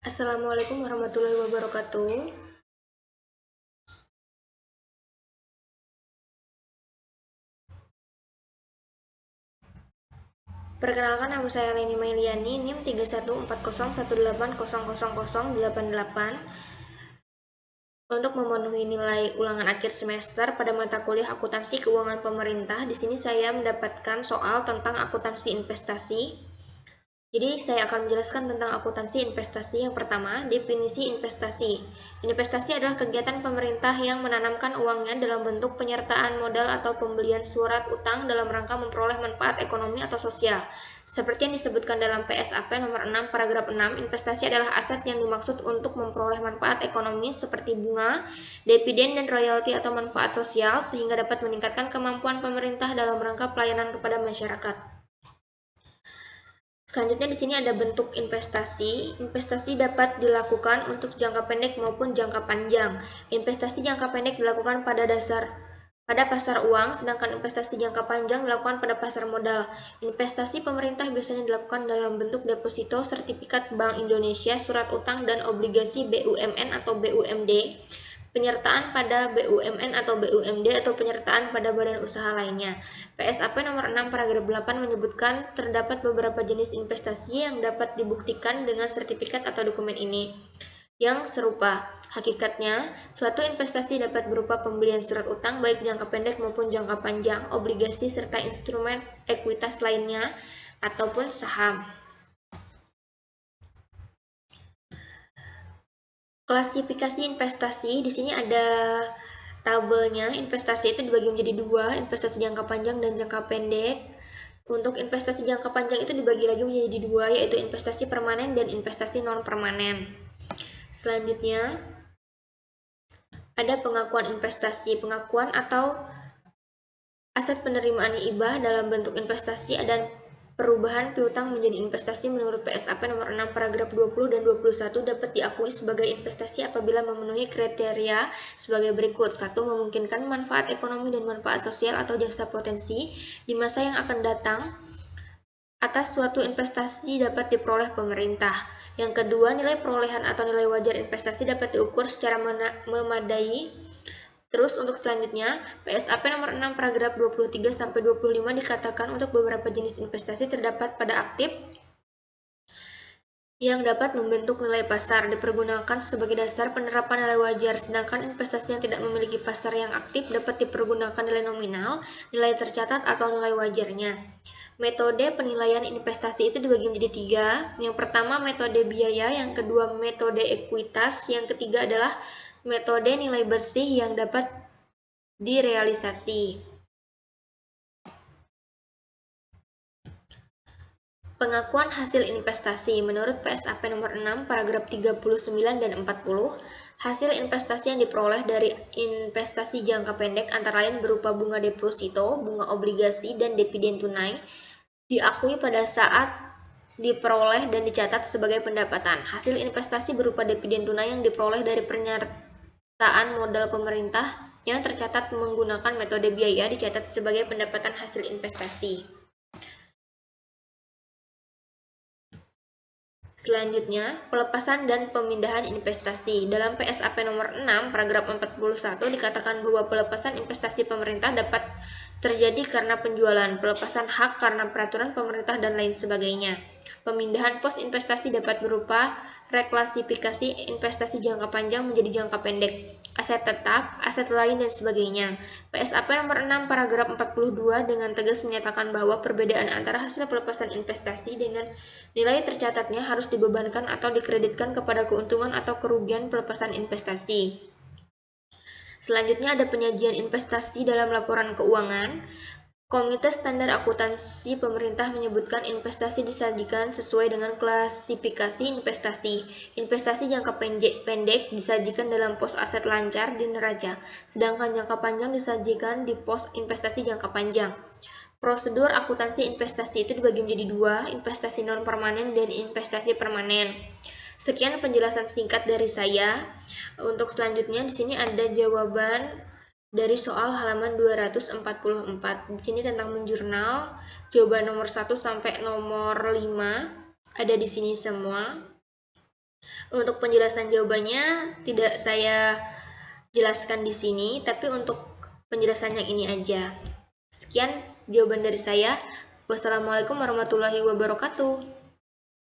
Assalamualaikum warahmatullahi wabarakatuh. Perkenalkan, nama saya Leni Mailiani, NIM 314018000088 untuk memenuhi nilai ulangan akhir semester pada mata kuliah akuntansi keuangan pemerintah. Di sini saya mendapatkan soal tentang akuntansi investasi. Jadi saya akan menjelaskan tentang akuntansi investasi. Yang pertama, definisi investasi. Investasi adalah kegiatan pemerintah yang menanamkan uangnya dalam bentuk penyertaan modal atau pembelian surat utang dalam rangka memperoleh manfaat ekonomi atau sosial. Seperti yang disebutkan dalam PSAP nomor 6 paragraf 6, investasi adalah aset yang dimaksud untuk memperoleh manfaat ekonomi seperti bunga, dividen dan royalti atau manfaat sosial sehingga dapat meningkatkan kemampuan pemerintah dalam rangka pelayanan kepada masyarakat. Selanjutnya di sini ada bentuk investasi. Investasi dapat dilakukan untuk jangka pendek maupun jangka panjang. Investasi jangka pendek dilakukan pada pasar uang, sedangkan investasi jangka panjang dilakukan pada pasar modal. Investasi pemerintah biasanya dilakukan dalam bentuk deposito, sertifikat Bank Indonesia, surat utang, dan obligasi BUMN atau BUMD. Penyertaan pada BUMN atau BUMD atau penyertaan pada badan usaha lainnya. PSAP nomor 6 paragraf 8 menyebutkan terdapat beberapa jenis investasi yang dapat dibuktikan dengan sertifikat atau dokumen ini yang serupa. Hakikatnya, suatu investasi dapat berupa pembelian surat utang baik jangka pendek maupun jangka panjang, obligasi serta instrumen ekuitas lainnya ataupun saham. Klasifikasi investasi, di sini ada tabelnya. Investasi itu dibagi menjadi dua, investasi jangka panjang dan jangka pendek. Untuk investasi jangka panjang itu dibagi lagi menjadi dua, yaitu investasi permanen dan investasi non permanen. Selanjutnya ada pengakuan investasi. Pengakuan atau aset penerimaan hibah dalam bentuk investasi dan perubahan piutang menjadi investasi menurut PSAP nomor 6 paragraf 20 dan 21 dapat diakui sebagai investasi apabila memenuhi kriteria sebagai berikut. 1. Memungkinkan manfaat ekonomi dan manfaat sosial atau jasa potensi di masa yang akan datang atas suatu investasi dapat diperoleh pemerintah. Yang kedua, nilai perolehan atau nilai wajar investasi dapat diukur secara memadai. Terus untuk selanjutnya, PSAP nomor 6 paragraf 23 sampai 25 dikatakan untuk beberapa jenis investasi terdapat pada aktif yang dapat membentuk nilai pasar dipergunakan sebagai dasar penerapan nilai wajar, sedangkan investasi yang tidak memiliki pasar yang aktif dapat dipergunakan nilai nominal, nilai tercatat atau nilai wajarnya. Metode penilaian investasi itu dibagi menjadi tiga. Yang pertama metode biaya, yang kedua metode ekuitas, yang ketiga adalah metode nilai bersih yang dapat direalisasi. Pengakuan hasil investasi. Menurut PSAP nomor 6 paragraf 39 dan 40, hasil investasi yang diperoleh dari investasi jangka pendek antara lain berupa bunga deposito, bunga obligasi, dan dividen tunai diakui pada saat diperoleh dan dicatat sebagai pendapatan. Hasil investasi berupa dividen tunai yang diperoleh dari penyertaan modal pemerintah yang tercatat menggunakan metode biaya dicatat sebagai pendapatan hasil investasi. Selanjutnya, pelepasan dan pemindahan investasi. Dalam PSAP nomor 6 paragraf 41 dikatakan bahwa pelepasan investasi pemerintah dapat terjadi karena penjualan, pelepasan hak karena peraturan pemerintah dan lain sebagainya. Pemindahan pos investasi dapat berupa reklasifikasi investasi jangka panjang menjadi jangka pendek, aset tetap, aset lain dan sebagainya. PSAP nomor 6 paragraf 42 dengan tegas menyatakan bahwa perbedaan antara hasil pelepasan investasi dengan nilai tercatatnya harus dibebankan atau dikreditkan kepada keuntungan atau kerugian pelepasan investasi. Selanjutnya ada penyajian investasi dalam laporan keuangan. Komite Standar Akuntansi Pemerintah menyebutkan investasi disajikan sesuai dengan klasifikasi investasi. Investasi jangka pendek disajikan dalam pos aset lancar di neraca, sedangkan jangka panjang disajikan di pos investasi jangka panjang. Prosedur akuntansi investasi itu dibagi menjadi dua, investasi non permanen dan investasi permanen. Sekian penjelasan singkat dari saya. Untuk selanjutnya di sini ada jawaban dari soal halaman 244. Di sini tentang menjurnal, jawaban nomor 1 sampai nomor 5 ada di sini semua. Untuk penjelasan jawabannya tidak saya jelaskan di sini, tapi untuk penjelasan yang ini aja. Sekian jawaban dari saya. Wassalamualaikum warahmatullahi wabarakatuh.